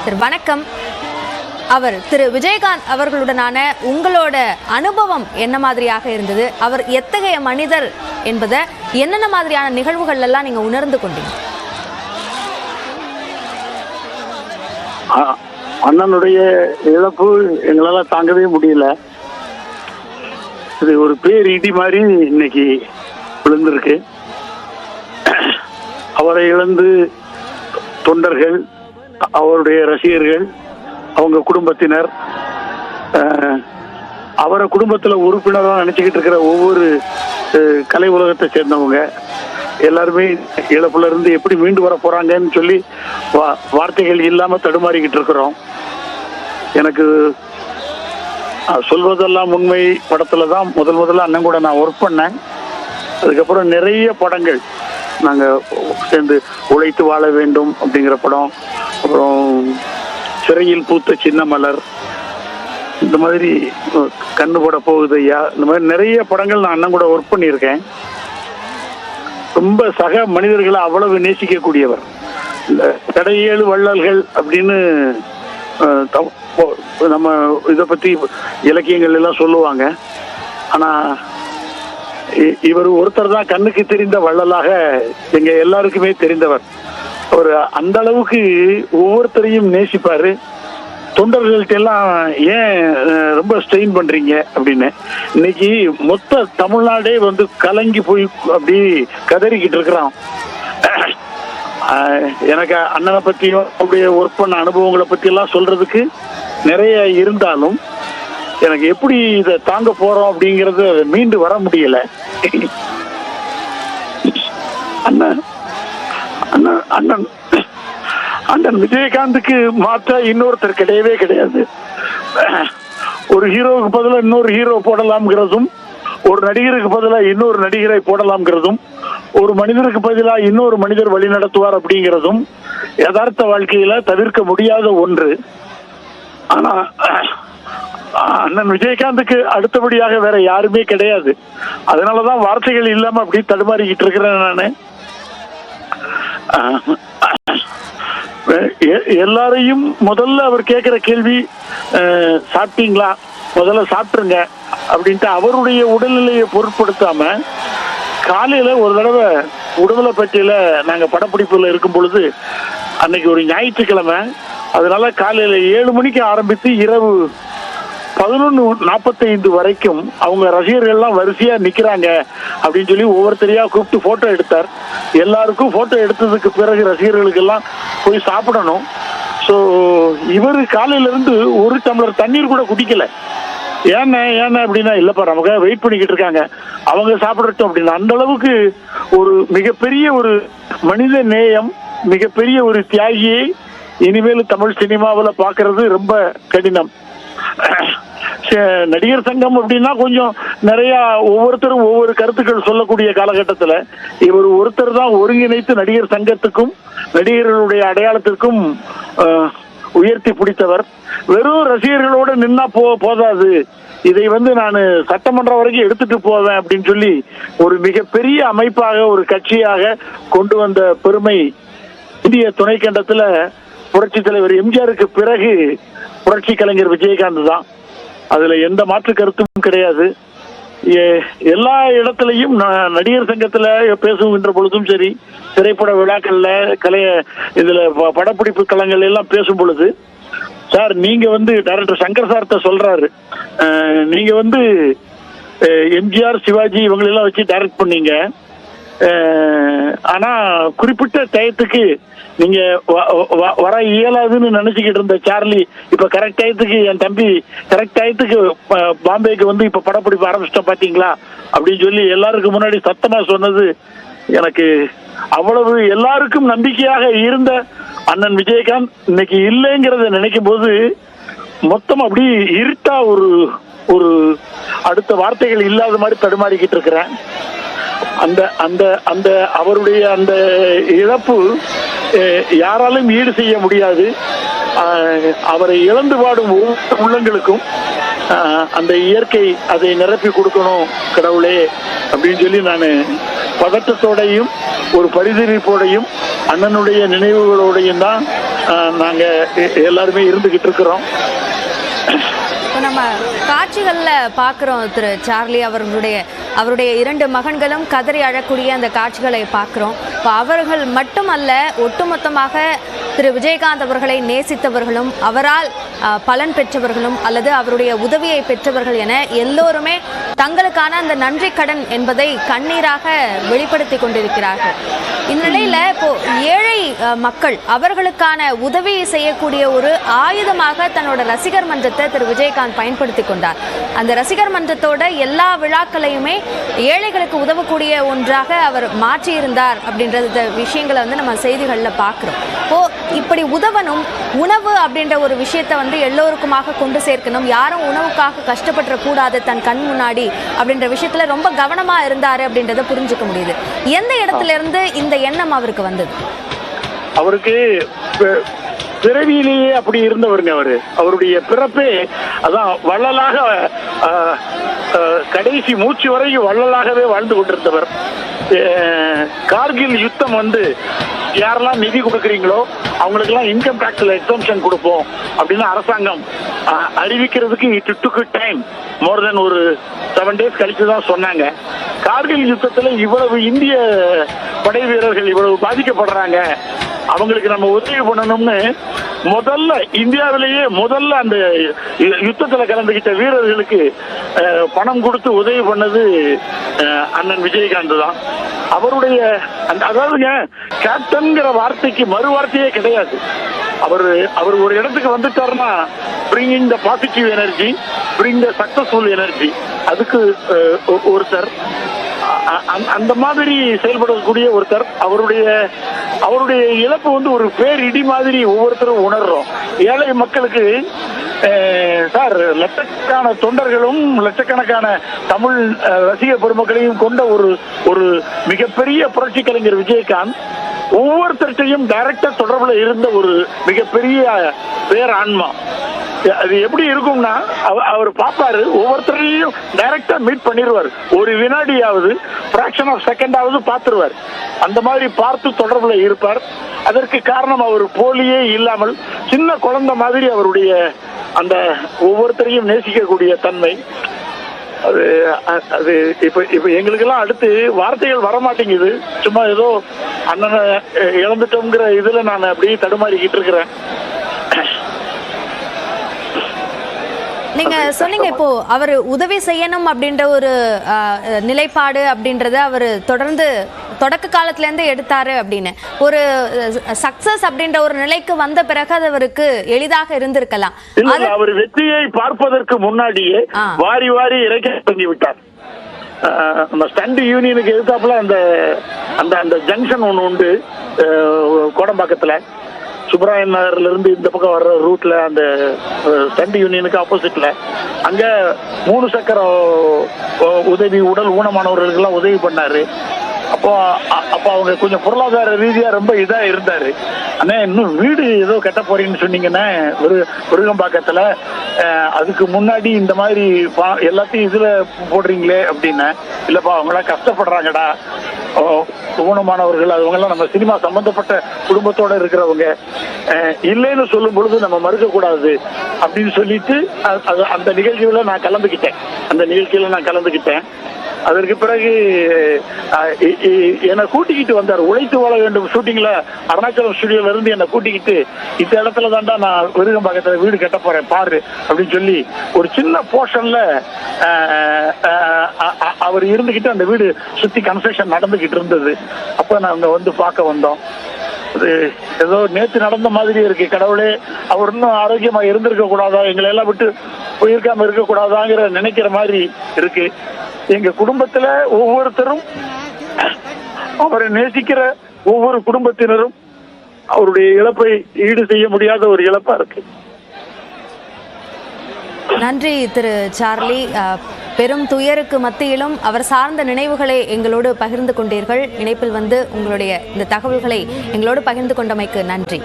Sir வணக்கம். அவர் திரு விஜயகாந்த் அவர்களுடனான உங்களோட அனுபவம் என்ன மாதிரியாக இருந்தது? அவர் எத்தகைய மனிதர் என்பதை என்னென்ன மாதிரியான நிகழ்வுகள் எல்லாம் நீங்க உணர்ந்து கொண்டீங்க? அண்ணனுடைய இழப்பு எங்களால தாங்கவே முடியல. இது ஒரு பேர் இடி மாதிரி இன்னைக்கு விழுந்திருக்கு. அவரை இழந்து தொண்டர்கள், அவருடைய ரசிகர்கள், அவங்க குடும்பத்தினர், அவரை குடும்பத்துல உறுப்பினராக நினைச்சுக்கிட்டு இருக்கிற ஒவ்வொரு கலை உலகத்தை சேர்ந்தவங்க எல்லாருமே இழப்புல இருந்து எப்படி மீண்டு வர போறாங்கன்னு சொல்லி வார்த்தைகள் இல்லாம தடுமாறிக்கிட்டு இருக்கிறோம். எனக்கு சொல்வதெல்லாம் உண்மை படத்துல தான் முதல்ல அண்ணன் கூட நான் ஒர்க் பண்ணேன். அதுக்கப்புறம் நிறைய படங்கள் நாங்க சேர்ந்து உழைத்து வாழ வேண்டும் அப்படிங்கிற படம், அப்புறம் சிறையில் பூத்த சின்ன மலர், இந்த மாதிரி கண்ணு போட போகுது ஐயா, இந்த மாதிரி நிறைய படங்கள் நான் அண்ணன் கூட ஒர்க் பண்ணியிருக்கேன். ரொம்ப சக மனிதர்களை அவ்வளவு நேசிக்கக்கூடியவர். இந்த கடையேழு வள்ளல்கள் அப்படின்னு நம்ம இதை பத்தி இலக்கியங்கள் எல்லாம் சொல்லுவாங்க. ஆனா இவர் ஒருத்தர் தான் கண்ணுக்கு தெரிந்த வள்ளலாக எங்க எல்லாருக்குமே தெரிந்தவர். அவர் அந்த அளவுக்கு ஒவ்வொருத்தரையும் நேசிப்பாரு. தொண்டர்கள்ட்ட எல்லாம் ஏன் ரொம்ப ஸ்ட்ரெயின் பண்றீங்க அப்படின்னு இன்னைக்கு மொத்த தமிழ்நாடே வந்து கலங்கி போய் அப்படி கதறிக்கிட்டு இருக்கிறான். எனக்கு அண்ணனை பத்தியும் அப்படியே ஒர்க் பண்ண அனுபவங்களை பத்தி எல்லாம் சொல்றதுக்கு நிறைய இருந்தாலும் எனக்கு எப்படி இதை தாங்க போறோம் அப்படிங்கறது மீண்டு வர முடியல. அண்ணன் அண்ணன் அண்ணன் விஜயகாந்துக்கு மாற்ற இன்னொருத்தர் கிடையவே கிடையாது. ஒரு ஹீரோவுக்கு பதிலாக இன்னொரு ஹீரோ போடலாம்ங்கிறதும், ஒரு நடிகருக்கு பதிலாக இன்னொரு நடிகரை போடலாம்ங்கிறதும், ஒரு மனிதருக்கு பதிலாக இன்னொரு மனிதர் வழி நடத்துவார் அப்படிங்கிறதும் யதார்த்த வாழ்க்கையில தவிர்க்க முடியாத ஒன்று. ஆனா அண்ணன் விஜயகாந்துக்கு அடுத்தபடியாக வேற யாருமே கிடையாது. அதனாலதான் வார்த்தைகள் இல்லாம அப்படி தடுமாறிக்கிட்டு இருக்கிறேன் நானு. எல்லாரையும் முதல்ல அவர் கேட்கிற கேள்வி, சாப்பிட்டீங்களா, முதல்ல சாப்பிட்டுருங்க அப்படின்ட்டு அவருடைய உடல்நிலையை பொருட்படுத்தாம காலையில ஒரு தடவை உடுமலைப்பேட்டையில நாங்க படப்பிடிப்புல இருக்கும் பொழுது, அன்னைக்கு ஒரு ஞாயிற்றுக்கிழமை, அதனால காலையில 7 மணிக்கு ஆரம்பித்து இரவு 11:45 வரைக்கும் அவங்க ரசிகர்கள்லாம் வரிசையா நிக்கிறாங்க அப்படின்னு சொல்லி ஒவ்வொருத்தரையா கூப்பிட்டு போட்டோ எடுத்தார். எல்லாருக்கும் போட்டோ எடுத்ததுக்கு பிறகு ரசிகர்களுக்கு எல்லாம் போய் சாப்பிடணும். ஸோ இவர் காலையில இருந்து ஒரு டம்ளர் தண்ணீர் கூட குடிக்கல. ஏன்னா அப்படின்னா, இல்லப்பா நமக்கு வெயிட் பண்ணிக்கிட்டு இருக்காங்க, அவங்க சாப்பிடட்டும் அப்படின்னு. அந்த அளவுக்கு ஒரு மிகப்பெரிய ஒரு மனித நேயம், மிகப்பெரிய ஒரு தியாகியை இனிமேல் தமிழ் சினிமாவில் பார்க்கறது ரொம்ப கடினம். நடிகர் சங்கம் அப்படின்னா கொஞ்சம் நிறைய ஒவ்வொருத்தரும் ஒவ்வொரு கருத்துக்கள் சொல்லக்கூடிய காலகட்டத்தில் இவர் ஒருத்தர் தான் ஒருங்கிணைத்து நடிகர் சங்கத்துக்கும் நடிகர்களுடைய அடையாளத்திற்கும் உயர்த்தி பிடித்தவர். வெறும் ரசிகர்களோடு நின்னா போதாது, இதை வந்து நான் சட்டமன்றம் வரைக்கும் எடுத்துட்டு போவேன் அப்படின்னு சொல்லி ஒரு மிகப்பெரிய அமைப்பாக, ஒரு கட்சியாக கொண்டு வந்த பெருமை இந்திய துணைக்கண்டத்துல புரட்சி தலைவர் எம்ஜிஆருக்கு பிறகு புரட்சி கலைஞர் விஜயகாந்த் தான். அதுல எந்த மாற்று கருத்தும் கிடையாது. எல்லா இடத்துலையும் நடிகர் சங்கத்துல பேசுகின்ற பொழுதும் சரி, திரைப்பட விழாக்கள்ல இதுல படப்பிடிப்பு களங்கள் எல்லாம் பேசும் பொழுது, சார் நீங்க வந்து டைரக்டர் சங்கர் சார்ட்ட சொல்றாரு, நீங்க வந்து எம்ஜிஆர், சிவாஜி இவங்களெல்லாம் வச்சு டைரக்ட் பண்ணீங்க, ஆனா குறிப்பிட்ட டயத்துக்கு நீங்க வர இயலாதுன்னு நினைச்சுக்கிட்டு இருந்த சார்லி இப்ப கரெக்ட் டயத்துக்கு, என் தம்பி கரெக்ட் டயத்துக்கு பாம்பேக்கு வந்து இப்ப படப்பிடிப்பு ஆரம்பிச்சிட்டோம் பாத்தீங்களா அப்படின்னு சொல்லி எல்லாருக்கும் முன்னாடி சத்தமா சொன்னது எனக்கு அவ்வளவு எல்லாருக்கும் நம்பிக்கையாக இருந்த அண்ணன் விஜயகாந்த் இன்னைக்கு இல்லைங்கிறத நினைக்கும் போது மொத்தம் அப்படி இருட்டா ஒரு அடுத்த வார்த்தைகள் இல்லாத மாதிரி தடுமாறிக்கிட்டு இருக்கிறேன். அந்த அந்த அந்த அவருடைய அந்த இழப்பு யாராலும் ஈடு செய்ய முடியாது. அவரை இழந்து வாடும் ஒவ்வொரு உள்ளங்களுக்கும் அந்த இயற்கை அதை நிரப்பி கொடுக்கணும் கடவுளே அப்படின்னு சொல்லி நான் பதட்டத்தோடையும் ஒரு பரிதவிப்போடையும் அண்ணனுடைய நினைவுகளோடையும் தான் நாங்க எல்லாருமே இருந்துகிட்டு இருக்கிறோம். இப்போ நம்ம காட்சிகள்ல பார்க்குறோம் திரு சார்லி அவருடைய 2 மகன்களும் கதறி அழக்கூடிய அந்த காட்சிகளை பார்க்குறோம். இப்போ அவர்கள் மட்டுமல்ல, ஒட்டுமொத்தமாக திரு விஜயகாந்த் அவர்களை நேசித்தவர்களும் அவரால் பலன் பெற்றவர்களும் அல்லது அவருடைய உதவியை பெற்றவர்கள் என எல்லோருமே தங்களுக்கான அந்த நன்றி கடன் என்பதை கண்ணீராக வெளிப்படுத்தி கொண்டிருக்கிறார்கள். இந்த நிலையில இப்போ ஏழை மக்கள் அவர்களுக்கான உதவி செய்யக்கூடிய ஒரு ஆயுதமாக தன்னோட ரசிகர் மன்றத்தை திரு விஜயகாந்த் பயன்படுத்தி கொண்டார். அந்த ரசிகர் மன்றத்தோட எல்லா விழாக்களையுமே ஏழைகளுக்கு உதவக்கூடிய ஒன்றாக அவர் மாற்றியிருந்தார் அப்படின்ற விஷயங்களை நம்ம செய்திகளில் பார்க்குறோம். இப்படி உதவணும், உணவு அப்படின்ற ஒரு விஷயத்தை எல்லோருக்குமாக கொண்டு சேர்க்கணும், யாரும் உணவுக்காக கஷ்டப்பட கூடாது தன் கண் முன்னாடி அப்படின்ற விஷயத்துல ரொம்ப கவனமா இருந்தாரு அப்படின்றத புரிஞ்சுக்க முடியுது. எந்த இடத்துல இருந்து இந்த எண்ணம் அவருக்கு வந்தது? அவருக்கு பிறவியிலேயே அப்படி இருந்தவருங்க. அவருடைய பிறப்பே அதான் வள்ளலாக, கடைசி மூச்சு வரையும் வள்ளலாகவே வாழ்ந்து கொண்டிருந்தவர். கார்கில் யுத்தம் யாரெல்லாம் நிதி கொடுக்குறீங்களோ அவங்களுக்கெல்லாம் இன்கம் டாக்ஸ்ல எக்ஸம்ஷன் கொடுப்போம் அப்படின்னு அரசாங்கம் அறிவிக்கிறதுக்கு இட் டுக் டைம், மோர் தென் ஒரு 7 days கழிச்சு தான் சொன்னாங்க. கார்கில் யுத்தத்துல இவ்வளவு இந்திய படை வீரர்கள் இவ்வளவு பாதிக்கப்படுறாங்க, அவங்களுக்கு நம்ம உதவி பண்ணணும்னு இந்தியாவிலேயே முதல்ல அந்த யுத்தத்துல கலந்துகிட்ட வீரர்களுக்கு பணம் கொடுத்து உதவி பண்ணது அண்ணன் விஜயகாந்த் தான். அவருடைய அதாவதுங்க, கேப்டன்ங்கிற வார்த்தைக்கு மறு வார்த்தையே கிடையாது. அவர் ஒரு இடத்துக்கு வந்துட்டாருன்னா bringing the positive energy, bring the successful energy, அதுக்கு ஒருத்தர். அந்த மாதிரி செயல்படக்கூடிய ஒருத்தர். அவருடைய இழப்பு ஒரு பேரிடி மாதிரி ஒவ்வொருத்தரும் உணர்றோம். ஏழை மக்களுக்கு சார், லட்சக்கணக்கான தொண்டர்களும் லட்சக்கணக்கான தமிழ் ரசிக பெருமக்களையும் கொண்ட ஒரு மிகப்பெரிய புரட்சி கலைஞர் விஜயகாந்த் ஒவ்வொருத்தர்கிட்டையும் டைரக்டா தொடர்புல இருந்த ஒரு மிகப்பெரிய பேரான்மா. அது எப்படி இருக்கும்னா, அவர் பாப்பாரு, ஒவ்வொருத்தரையும் டைரக்டா மீட் பண்ணிடுவார். ஒரு வினாடியாவது, பிராக்ஷன் ஆஃப் செகண்டாவது பார்த்துருவார். அந்த மாதிரி பார்த்து தொடர்புல இருப்பார். அதற்கு காரணம் அவர் போலியே இல்லாமல் சின்ன குழந்தை மாதிரி அவருடைய அந்த ஒவ்வொருத்தரையும் நேசிக்கக்கூடிய தன்மை. அது இப்ப எங்களுக்கெல்லாம் அடுத்து வார்த்தைகள் வரமாட்டேங்குது. சும்மா ஏதோ அண்ணனை இழந்துட்டோங்கிற இதுல நான் அப்படியே தடுமாறிக்கிட்டு இருக்கிறேன். நீங்க சொன்னீங்க, இப்போ அவர் உதவி செய்யணும் அப்படின்ற ஒரு நிலைப்பாடு அப்படின்றத அவர் தொடர்ந்து தொடக்க காலத்துல இருந்து எடுத்தாரு அப்படின்னு. ஒரு சக்சஸ் அப்படின்ற ஒரு நிலைக்கு வந்த பிறகு அது அவருக்கு எளிதாக இருந்திருக்கலாம். அவர் வெற்றியை பார்ப்பதற்கு முன்னாடியே வாரி வாரி இறக்கி பண்ணி விட்டார். நம்ம ஸ்டண்ட் யூனியனுக்கு எதிர்த்தாப்புல அந்த ஜங்ஷன் ஒண்ணு உண்டு கோடம்பாக்கத்துல, சுப்ராயன் நகர்ல இருந்து இந்த பக்கம் வர்ற ரூட்ல, அந்த ஸ்டண்ட் யூனியனுக்கு ஆப்போசிட்ல அங்க 3 சக்கர உதவி, உடல் ஊனமானவர்களுக்கு எல்லாம் உதவி பண்ணாரு. அப்போ அவங்க கொஞ்சம் பொருளாதார ரீதியா ரொம்ப இதா இருந்தாரு. ஆனா இன்னும் வீடு ஏதோ கட்ட போறீங்கன்னு சொன்னீங்கன்னா விருகம்பாக்கத்துல, அதுக்கு முன்னாடி இந்த மாதிரி எல்லாத்தையும் இதுல போடுறீங்களே அப்படின்னா, இல்லப்பா அவங்களாம் கஷ்டப்படுறாங்கடா, ஊனமானவர்கள், அவங்க எல்லாம் நம்ம சினிமா சம்பந்தப்பட்ட குடும்பத்தோட இருக்கிறவங்க, இல்லைன்னு சொல்லும் பொழுது நம்ம மறுக்க கூடாது அப்படின்னு சொல்லிட்டு அந்த நிகழ்ச்சியில நான் கலந்துக்கிட்டேன். அதற்கு பிறகு என்னை கூட்டிக்கிட்டு வந்தார். உழைத்து வாழ வேண்டும் ஷூட்டிங்ல அருணாச்சலம் ஸ்டுடியோல இருந்து என்னை கூட்டிக்கிட்டு, இந்த இடத்துல தாண்டா நான் விருகம்பாக்கத்துல வீடு கட்ட போறேன் பாரு அப்படின்னு சொல்லி ஒரு சின்ன போர்ஷன்ல அவர் இருந்துகிட்டு அந்த வீடு சுத்தி கன்ஸ்ட்ரக்ஷன் நடந்துகிட்டு இருந்தது. அப்ப நாங்க பார்க்க வந்தோம். அது ஏதோ நேற்று நடந்த மாதிரி இருக்கு. கடவுளே, அவர் இன்னும் ஆரோக்கியமா இருந்திருக்க கூடாதா, எங்களை எல்லாம் விட்டு போயிருக்காம இருக்க கூடாதாங்கிற நினைக்கிற மாதிரி இருக்கு. எங்க குடும்பத்துல ஒவ்வொருத்தரும், அவரை நேசிக்கிற ஒவ்வொரு குடும்பத்தினரும் அவருடைய இழப்பை ஈடு செய்ய முடியாத ஒரு இழப்பா இருக்கு. நன்றி திரு சார்லி. பெரும் துயருக்கு மத்தியிலும் அவர் சார்ந்த நினைவுகளை எங்களோடு பகிர்ந்து கொண்டீர்கள். இணைப்பில் உங்களுடைய இந்த தகவல்களை எங்களோடு பகிர்ந்து கொண்டமைக்கு நன்றி.